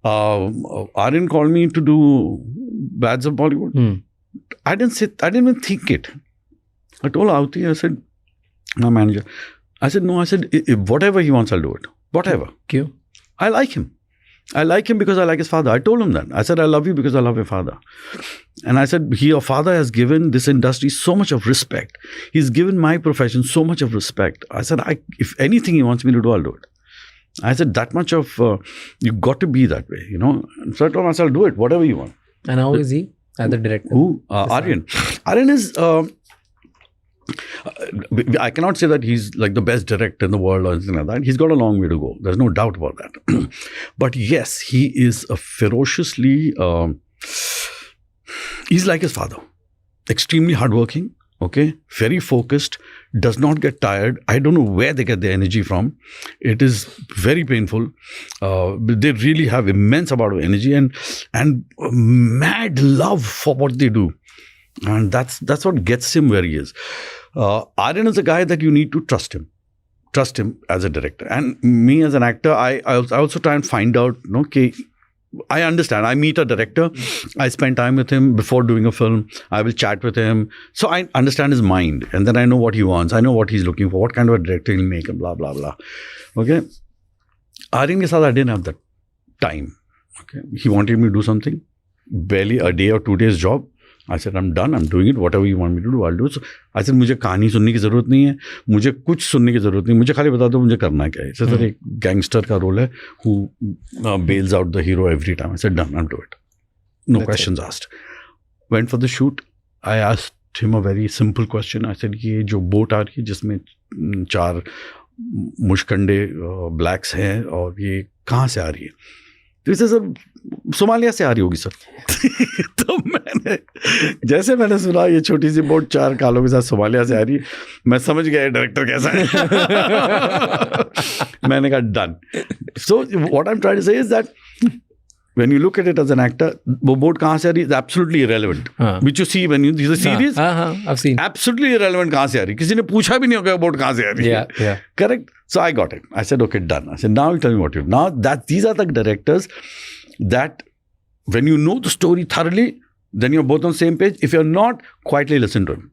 Aryan called me to do Bads of Bollywood. I didn't even think it. I told Ahuti, I said, my manager, I said, no, I said, if whatever he wants, I'll do it. Whatever. Kyun? I like him. I like him because I like his father. I told him that. I said, I love you because I love your father. And I said, your father has given this industry so much of respect. He's given my profession so much of respect. I said, if anything he wants me to do, I'll do it. I said, that much of, you've got to be that way, you know. So I told myself, do it, whatever you want. And how is he as a director? Who? Aryan. Aryan is, I cannot say that he's like the best director in the world or anything like that. He's got a long way to go. There's no doubt about that. But yes, he is a ferociously, he's like his father. Extremely hardworking, okay? Very focused, does not get tired. I don't know where they get their energy from. It is very painful. They really have immense amount of energy and mad love for what they do. And that's what gets him where he is. Aryan is a guy that you need to trust him. Trust him as a director. And me as an actor, I also try and find out, okay, I understand. I meet a director. I spend time with him before doing a film. I will chat with him. So I understand his mind. And then I know what he wants. I know what he's looking for. What kind of a director he'll make and blah, blah, blah. Okay. Aryan ke saath, I didn't have that time. Okay. He wanted me to do something. Barely a day or 2 days job. I said, I'm done, I'm doing it, whatever you want me to do, I'll do it. So I said, मुझे कहानी सुनने की ज़रूरत नहीं है, मुझे कुछ सुनने की ज़रूरत नहीं, मुझे खाली बता दो मुझे करना क्या है. So सर एक गैंगस्टर का रोल है who bails out the hero every time. I said, done, I'll do it. No That's questions asked. Went for the shoot. I asked him a very simple question. I said, ये जो boat आ रही है जिसमें 4 मुश्कंडे blacks हैं और ये कहाँ से आ रही है? तो इसे सर सोमालिया से आ रही होगी सर. तो जैसे मैंने सुना ये छोटी सी बोट 4 कालों के साथ सोमालिया से आ रही है, मैं समझ गया डायरेक्टर कैसा है. मैंने कहा done. So what I am trying to say is that when you look at it as an actor, वो बोट कहाँ से आ रही है is absolutely irrelevant. Which you see when you see the series. I've seen. Absolutely irrelevant कहाँ से आ रही है. किसी ने पूछा भी नहीं होगा बोट कहाँ से आ रही है. Yeah. Correct. So I got it. I said, okay, done. I said, now you tell me what you do. Now that these are the directors that when you know the story thoroughly, then you're both on the same page. If you're not, quietly listen to him.